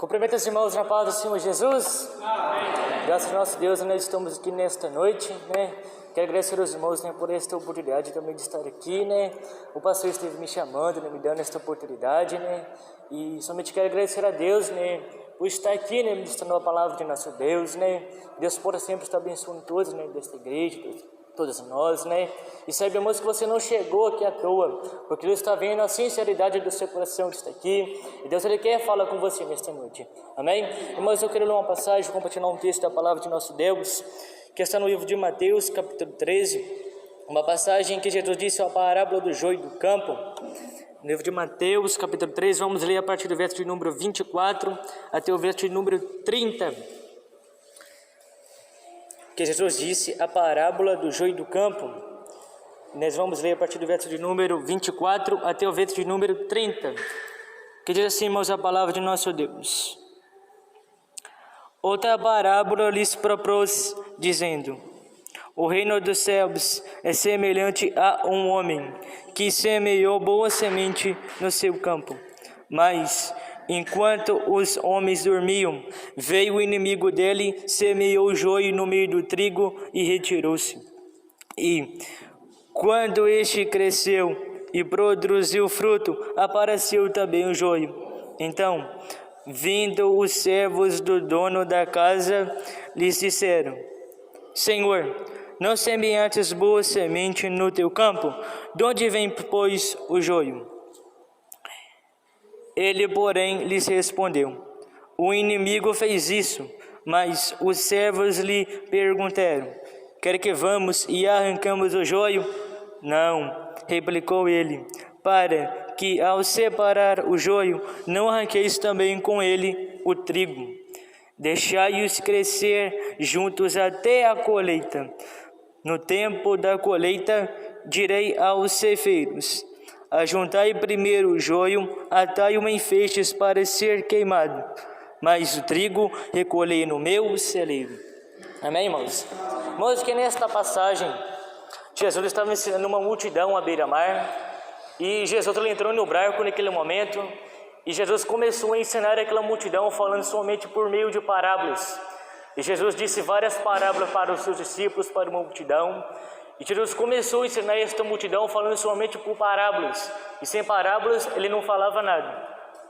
Cumprimento os irmãos na paz do Senhor Jesus. Amém. Graças ao nosso Deus, nós estamos aqui nesta noite, Quero agradecer aos irmãos, por esta oportunidade também de estar aqui, O pastor esteve me chamando, me dando esta oportunidade, E somente quero agradecer a Deus, por estar aqui, ministrando a palavra de nosso Deus, Deus possa sempre estar abençoando todos, desta igreja, todos nós, E sabemos que você não chegou aqui à toa, porque Deus está vendo a sinceridade do seu coração de estar aqui, e Deus Ele quer falar com você nesta noite, amém? Irmãos, eu quero ler uma passagem, compartilhar um texto da palavra de nosso Deus, que está no livro de Mateus, capítulo 13, uma passagem que Jesus disse a parábola do joio do campo. No livro de Mateus, capítulo 13, vamos ler a partir do verso de número 24 até o verso de número 30. Que Jesus disse a parábola do joio do campo. Nós vamos ler a partir do verso de número 24 até o verso de número 30. Que diz assim, irmãos, a palavra de nosso Deus. Outra parábola lhes propôs, dizendo: o reino dos céus é semelhante a um homem que semeou boa semente no seu campo. Mas, enquanto os homens dormiam, veio o inimigo dele, semeou o joio no meio do trigo e retirou-se. E, quando este cresceu e produziu fruto, apareceu também o joio. Então, vindo os servos do dono da casa, lhes disseram: Senhor, não semeantes boa semente no teu campo? De onde vem, pois, o joio? Ele, porém, lhes respondeu: o inimigo fez isso. Mas os servos lhe perguntaram: quer que vamos e arrancamos o joio? Não, replicou ele, para que, ao separar o joio, não arranqueis também com ele o trigo. Deixai-os crescer juntos até a colheita. No tempo da colheita, direi aos ceifeiros: ajuntai primeiro o joio, atai-o em feixes para ser queimado, mas o trigo recolhei no meu celeiro. Amém, irmãos? Irmãos, que nesta passagem, Jesus estava ensinando uma multidão à beira-mar, e Jesus ele entrou no barco naquele momento, e Jesus começou a ensinar aquela multidão falando somente por meio de parábolas. E Jesus disse várias parábolas para os seus discípulos, para uma multidão. E Jesus começou a ensinar esta multidão falando somente por parábolas. E sem parábolas ele não falava nada.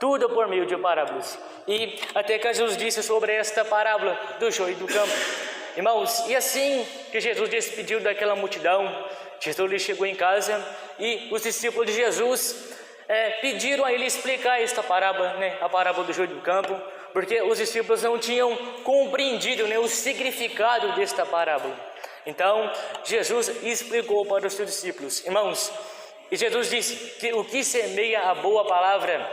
Tudo por meio de parábolas. E até que Jesus disse sobre esta parábola do joio do campo. Irmãos, e assim que Jesus despediu daquela multidão, Jesus lhe chegou em casa e os discípulos de Jesus pediram a ele explicar esta parábola, a parábola do joio do campo, porque os discípulos não tinham compreendido o significado desta parábola. Então, Jesus explicou para os seus discípulos, irmãos, e Jesus disse que o que semeia a boa palavra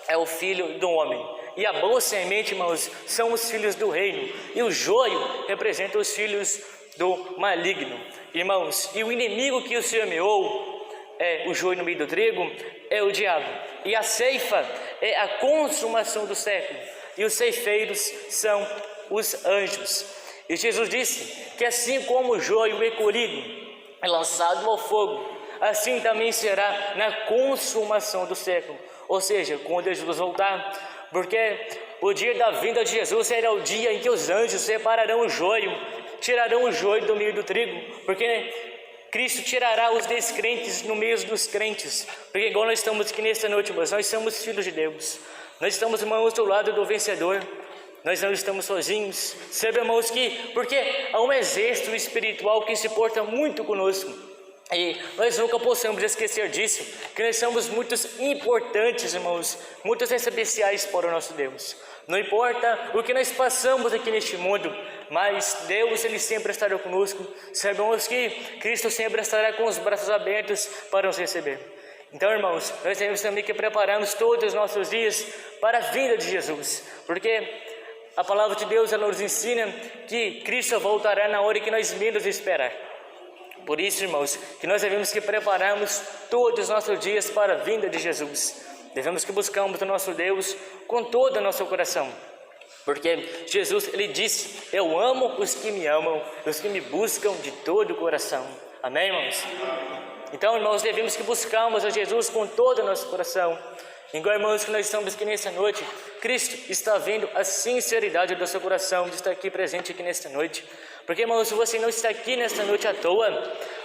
é o Filho do homem, e a boa semente, irmãos, são os filhos do reino, e o joio representa os filhos do maligno. Irmãos, e o inimigo que o semeou, o joio no meio do trigo, é o diabo, e a ceifa é a consumação do século, e os ceifeiros são os anjos. E Jesus disse que assim como o joio recolhido é lançado ao fogo, assim também será na consumação do século, ou seja, quando Jesus voltar, porque o dia da vinda de Jesus será o dia em que os anjos separarão o joio, tirarão o joio do meio do trigo, porque Cristo tirará os descrentes no meio dos crentes, porque igual nós estamos aqui nesta noite, mas nós somos filhos de Deus, nós estamos, irmãos, do lado do vencedor, nós não estamos sozinhos. Sabemos que, porque há um exército espiritual que se porta muito conosco, e nós nunca possamos esquecer disso, que nós somos muito importantes, irmãos, muito especiais para o nosso Deus. Não importa o que nós passamos aqui neste mundo, mas Deus ele sempre estará conosco. Sabemos que Cristo sempre estará com os braços abertos para nos receber. Então, irmãos, nós temos também que prepararmos todos os nossos dias para a vinda de Jesus, porque a palavra de Deus ela nos ensina que Cristo voltará na hora que nós menos esperar. Por isso, irmãos, que nós devemos que prepararmos todos os nossos dias para a vinda de Jesus. Devemos que buscarmos o nosso Deus com todo o nosso coração, porque Jesus ele disse: eu amo os que me amam, os que me buscam de todo o coração. Amém, irmãos? Então, nós devemos que buscarmos a Jesus com todo o nosso coração. Igual, irmãos, que nós estamos aqui nesta noite, Cristo está vendo a sinceridade do seu coração de estar aqui presente aqui nesta noite. Porque, irmãos, você não está aqui nesta noite à toa.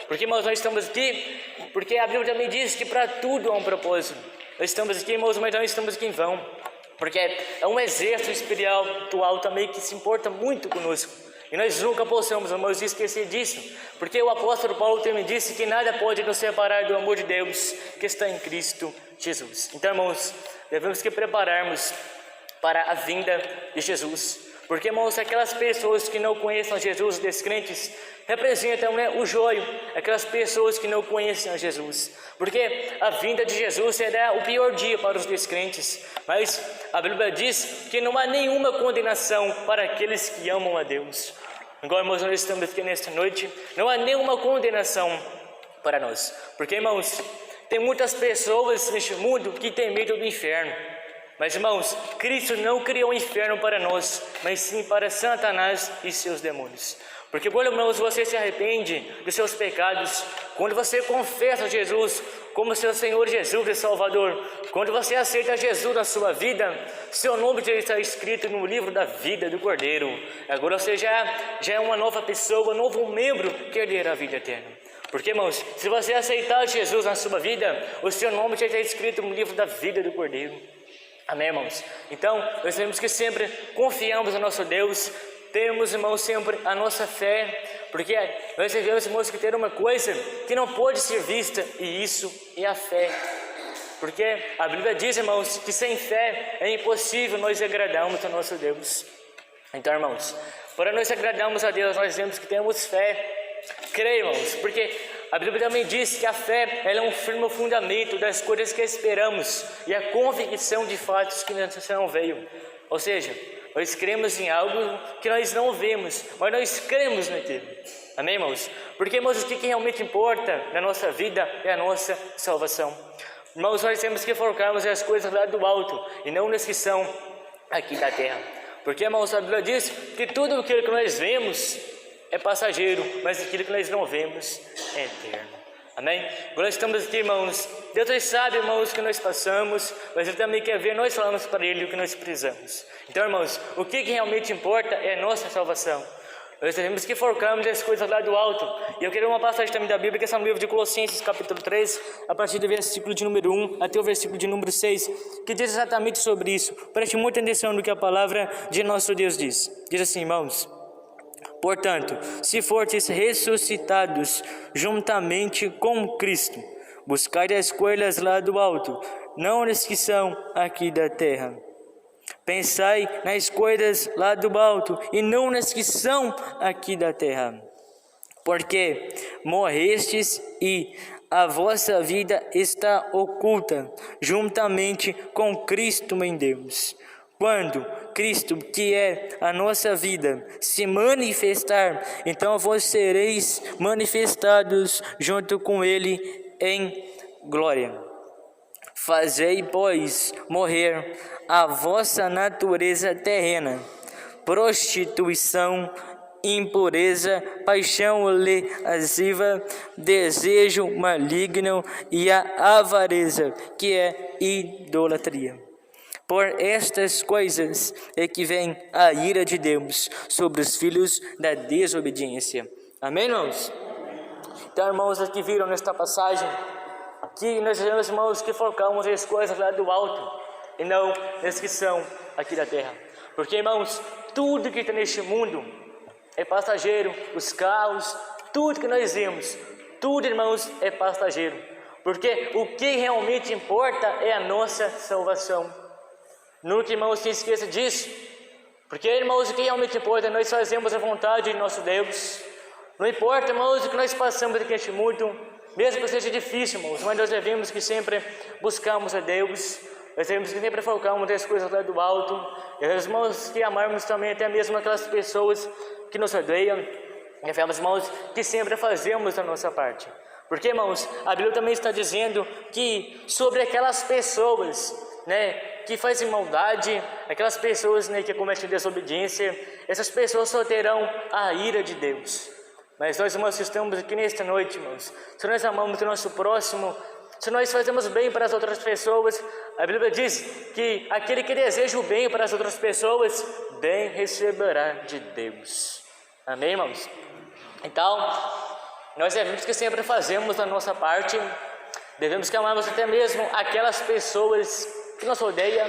Porque, irmãos, nós estamos aqui, porque a Bíblia também diz que para tudo há um propósito. Nós estamos aqui, irmãos, mas não estamos aqui em vão. Porque é um exército espiritual também que se importa muito conosco. E nós nunca possamos, irmãos, esquecer disso. Porque o apóstolo Paulo também disse que nada pode nos separar do amor de Deus que está em Cristo Jesus. Então, irmãos, devemos que prepararmos para a vinda de Jesus. Porque, irmãos, aquelas pessoas que não conhecem Jesus, descrentes, representam, né, o joio, aquelas pessoas que não conhecem a Jesus. Porque a vinda de Jesus será o pior dia para os descrentes. Mas a Bíblia diz que não há nenhuma condenação para aqueles que amam a Deus. Agora, irmãos, nós estamos aqui nesta noite, não há nenhuma condenação para nós. Porque, irmãos, tem muitas pessoas neste mundo que têm medo do inferno. Mas, irmãos, Cristo não criou o inferno para nós, mas sim para Satanás e seus demônios. Porque quando, irmãos, você se arrepende dos seus pecados, quando você confessa Jesus como seu Senhor Jesus e Salvador, quando você aceita Jesus na sua vida, seu nome já está escrito no livro da vida do Cordeiro. Agora você já é uma nova pessoa, um novo membro que herdará a vida eterna. Porque, irmãos, se você aceitar Jesus na sua vida, o seu nome já está escrito no livro da vida do Cordeiro. Amém, irmãos? Então, nós temos que sempre confiarmos no nosso Deus, temos, irmãos, sempre a nossa fé, porque nós devemos, irmãos, que ter uma coisa que não pode ser vista, e isso é a fé. Porque a Bíblia diz, irmãos, que sem fé é impossível nós agradarmos ao nosso Deus. Então, irmãos, para nós agradarmos a Deus, nós temos que termos fé. Creia, irmãos, porque a Bíblia também diz que a fé ela é um firme fundamento das coisas que esperamos e a convicção de fatos que não veio. Ou seja, nós cremos em algo que nós não vemos, mas nós cremos naquilo. Amém, irmãos? Porque, irmãos, o que realmente importa na nossa vida é a nossa salvação. Irmãos, nós temos que focarmos as coisas lá do alto e não nas que são aqui da terra. Porque, irmãos, a Bíblia diz que tudo aquilo que nós vemos é passageiro, mas aquilo que nós não vemos é eterno. Amém? Agora estamos aqui, irmãos. Deus sabe, irmãos, o que nós passamos, mas Ele também quer ver nós falamos para Ele o que nós precisamos. Então, irmãos, o que realmente importa é a nossa salvação. Nós temos que focarmos as coisas lá do alto. E eu quero uma passagem também da Bíblia, que está no livro de Colossenses, capítulo 3, a partir do versículo de número 1 até o versículo de número 6, que diz exatamente sobre isso. Preste muita atenção no que a palavra de nosso Deus diz. Diz assim, irmãos: portanto, se fortes ressuscitados juntamente com Cristo, buscai as coisas lá do alto, não as que são aqui da terra. Pensai nas coisas lá do alto e não nas que são aqui da terra. Porque morrestes e a vossa vida está oculta juntamente com Cristo em Deus. Quando Cristo, que é a nossa vida, se manifestar, então vós sereis manifestados junto com Ele em glória. Fazei, pois, morrer a vossa natureza terrena, prostituição, impureza, paixão lasciva, desejo maligno e a avareza, que é idolatria. Por estas coisas é que vem a ira de Deus sobre os filhos da desobediência. Amém, irmãos? Então, irmãos, aqui viram nesta passagem que nós devemos, irmãos, que focamos as coisas lá do alto e não as que são aqui da terra. Porque, irmãos, tudo que está neste mundo é passageiro, os carros, tudo que nós vemos, tudo, irmãos, é passageiro. Porque o que realmente importa é a nossa salvação. Nunca, irmãos, se esqueça disso. Porque, irmãos, o que realmente importa é nós fazemos a vontade de nosso Deus. Não importa, irmãos, o que nós passamos aqui neste mundo, mesmo que seja difícil, irmãos, mas nós devemos que sempre buscarmos a Deus. Nós devemos que sempre focarmos as coisas lá do alto. E nós, irmãos, que amarmos também até mesmo aquelas pessoas que nos odeiam. E devemos, irmãos, que sempre fazemos a nossa parte. Porque, irmãos, a Bíblia também está dizendo que sobre aquelas pessoas, que fazem maldade, aquelas pessoas, que cometem desobediência, essas pessoas só terão a ira de Deus. Mas nós, irmãos, estamos aqui nesta noite, irmãos, se nós amamos o nosso próximo, Se nós fazemos bem para as outras pessoas, a Bíblia diz que aquele que deseja o bem para as outras pessoas, bem receberá de Deus. Amém, irmãos? Então, nós devemos que sempre fazemos a nossa parte, devemos que amarmos até mesmo aquelas pessoas que nos odeiam,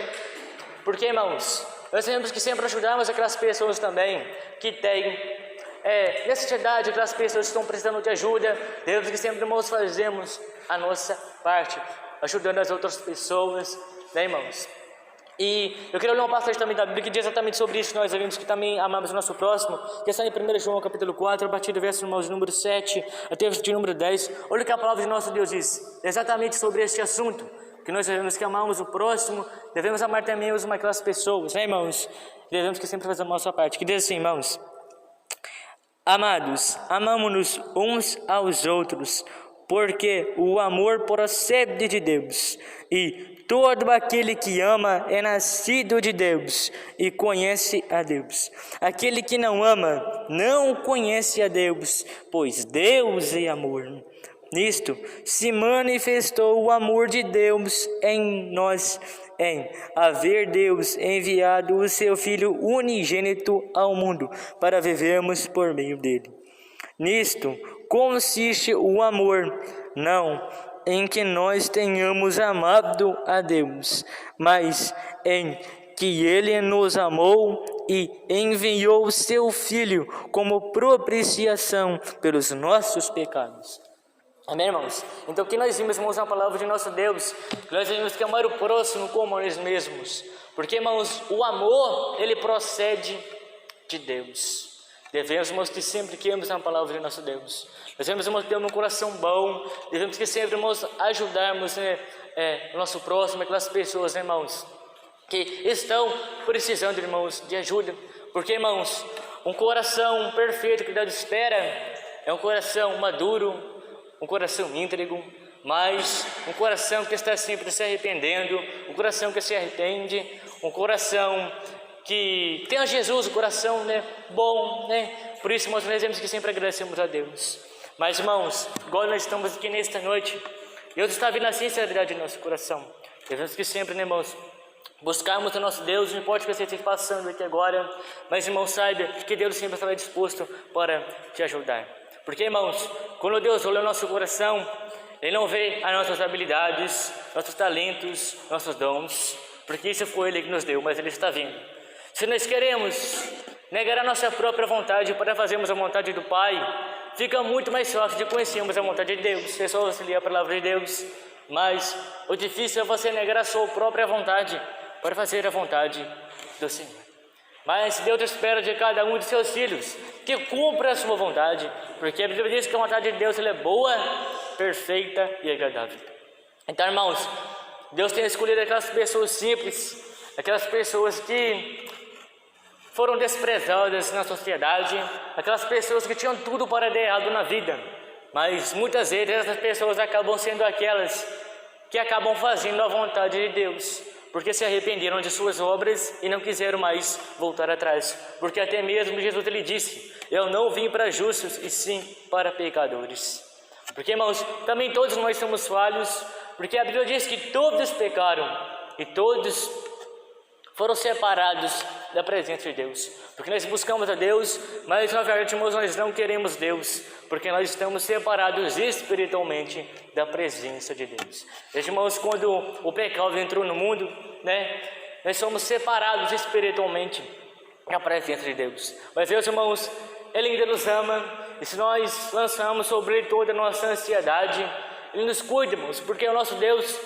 porque, irmãos, nós temos que sempre ajudarmos aquelas pessoas também que têm necessidade, aquelas pessoas que estão precisando de ajuda. Devemos que sempre, irmãos, fazemos a nossa parte, ajudando as outras pessoas, né, irmãos? E eu queria ler uma passagem também da Bíblia que diz exatamente sobre isso. Nós devemos que também amamos o nosso próximo, que está em 1 João capítulo 4, a partir do verso número 7 até o verso número 10. Olha o que a palavra de nosso Deus diz, exatamente sobre este assunto, que nós devemos que amarmos o próximo, devemos amar também aquelas pessoas, né, irmãos? Devemos que sempre fazer a nossa parte, que diz assim, irmãos: amados, amamo-nos uns aos outros, porque o amor procede de Deus, e todo aquele que ama é nascido de Deus e conhece a Deus. Aquele que não ama não conhece a Deus, pois Deus é amor. Nisto se manifestou o amor de Deus em nós, em haver Deus enviado o seu Filho unigênito ao mundo, para vivermos por meio dele. Nisto consiste o amor, não em que nós tenhamos amado a Deus, mas em que Ele nos amou e enviou o seu Filho como propiciação pelos nossos pecados. Amém, irmãos? Então, o que nós vimos, irmãos, na palavra de nosso Deus, que nós temos que amar o próximo como nós mesmos, porque, irmãos, o amor, ele procede de Deus. Devemos, irmãos, que sempre que amamos na palavra de nosso Deus, nós devemos, irmãos, ter um coração bom, devemos que sempre, irmãos, ajudarmos, o nosso próximo, aquelas pessoas, irmãos, que estão precisando, irmãos, de ajuda, porque, irmãos, um coração perfeito que Deus espera é um coração maduro, um coração íntegro, mas um coração que está sempre se arrependendo, um coração que se arrepende, um coração que tem a Jesus, um coração, bom, Por isso, irmãos, nós temos que sempre agradecemos a Deus. Mas, irmãos, igual nós estamos aqui nesta noite, Deus está vindo a sinceridade do nosso coração. Devemos que sempre, irmãos, buscarmos o nosso Deus, não importa o que você esteja passando aqui agora, mas, irmão, saiba que Deus sempre estará disposto para te ajudar. Porque, irmãos, quando Deus olha o nosso coração, Ele não vê as nossas habilidades, nossos talentos, nossos dons, porque isso foi Ele que nos deu, mas Ele está vindo. Se nós queremos negar a nossa própria vontade para fazermos a vontade do Pai, fica muito mais fácil de conhecermos a vontade de Deus. É só você ler a palavra de Deus, mas o difícil é você negar a sua própria vontade para fazer a vontade do Senhor. Mas Deus espera de cada um de seus filhos que cumpra a sua vontade, porque a Bíblia diz que a vontade de Deus ela é boa, perfeita e agradável. Então, irmãos, Deus tem escolhido aquelas pessoas simples, aquelas pessoas que foram desprezadas na sociedade, aquelas pessoas que tinham tudo para dar errado na vida, mas muitas vezes essas pessoas acabam sendo aquelas que acabam fazendo a vontade de Deus, porque se arrependeram de suas obras e não quiseram mais voltar atrás, porque até mesmo Jesus ele disse: eu não vim para justos e sim para pecadores. Porque, irmãos, também todos nós somos falhos, porque a Bíblia diz que todos pecaram e todos foram separados da presença de Deus, porque nós buscamos a Deus, mas na verdade, irmãos, nós não queremos Deus, porque nós estamos separados espiritualmente da presença de Deus. Veja, irmãos, quando o pecado entrou no mundo, nós somos separados espiritualmente da presença de Deus. Mas Deus, irmãos, Ele ainda nos ama, e se nós lançamos sobre Ele toda a nossa ansiedade, Ele nos cuida, irmãos, porque o nosso Deus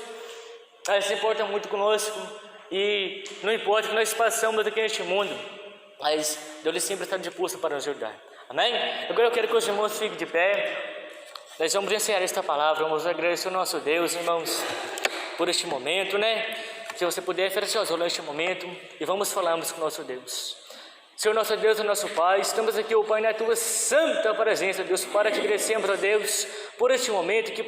Ele se importa muito conosco, e não importa o que nós passamos aqui neste mundo, mas Deus sempre está disposto para nos ajudar. Amém? Agora eu quero que os irmãos fiquem de pé. Nós vamos encerrar esta palavra, vamos agradecer ao nosso Deus, irmãos, por este momento, Se você puder, feche seus olhos neste momento e vamos falarmos com o nosso Deus. Senhor nosso Deus e nosso Pai, estamos aqui, ó Pai, na Tua santa presença, Deus, para te agradecemos, ó Deus, por este momento que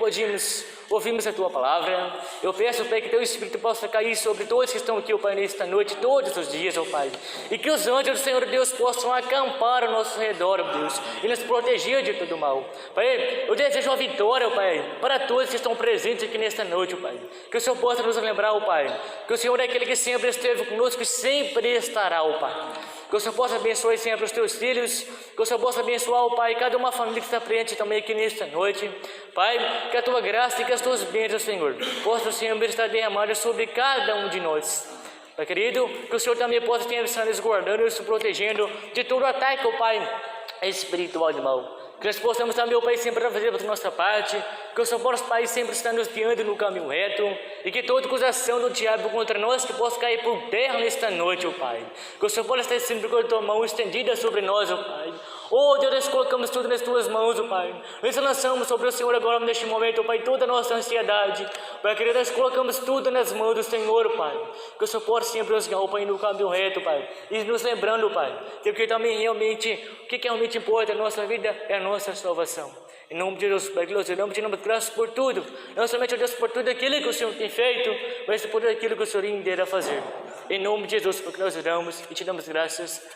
ouvirmos a Tua palavra. Eu peço, Pai, que Teu Espírito possa cair sobre todos que estão aqui, ó Pai, nesta noite, todos os dias, ó Pai, e que os anjos do Senhor Deus possam acampar ao nosso redor, ó Deus, e nos proteger de todo mal. Pai, eu desejo uma vitória, ó Pai, para todos que estão presentes aqui nesta noite, ó Pai, que o Senhor possa nos lembrar, ó Pai, que o Senhor é aquele que sempre esteve conosco e sempre estará, ó Pai. Que o Senhor possa abençoar sempre os teus filhos, que o Senhor possa abençoar, ó Pai, cada uma família que está presente também aqui nesta noite. Pai, que a Tua graça e que as Tuas bênçãos, Senhor, possam sempre estar derramadas sobre cada um de nós. Pai querido, que o Senhor também possa estar nos guardando e nos protegendo de todo ataque, ó Pai, espiritual de mal. Que nós possamos também, ó Pai, sempre fazer a nossa parte, que o Senhor possa, Pai, sempre estar nos guiando no caminho reto, e que toda acusação do diabo contra nós que possa cair por terra nesta noite, ó Pai. Que o Senhor possa estar sempre com a Tua mão estendida sobre nós, ó Pai. Oh Deus, nós colocamos tudo nas Tuas mãos, ó Pai. Nós lançamos sobre o Senhor agora neste momento, ó Pai, toda a nossa ansiedade. Pai querido, nós colocamos tudo nas mãos do Senhor, Pai. Que o Senhor possa sempre nos guiar, ó Pai, no caminho reto, Pai. E nos lembrando, Pai, que o que também realmente, o que realmente importa na nossa vida é a nossa salvação. Em nome de Jesus, Pai, que nós oramos, te damos graças por tudo. Não somente, ó Deus, por tudo aquilo que o Senhor tem feito, mas por tudo aquilo que o Senhor ainda irá fazer. Em nome de Jesus, porque nós oramos e te damos graças.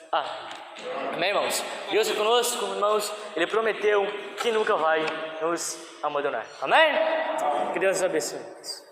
Amém, irmãos? Deus é conosco, irmãos. Ele prometeu que nunca vai nos abandonar. Amém? Que Deus nos abençoe.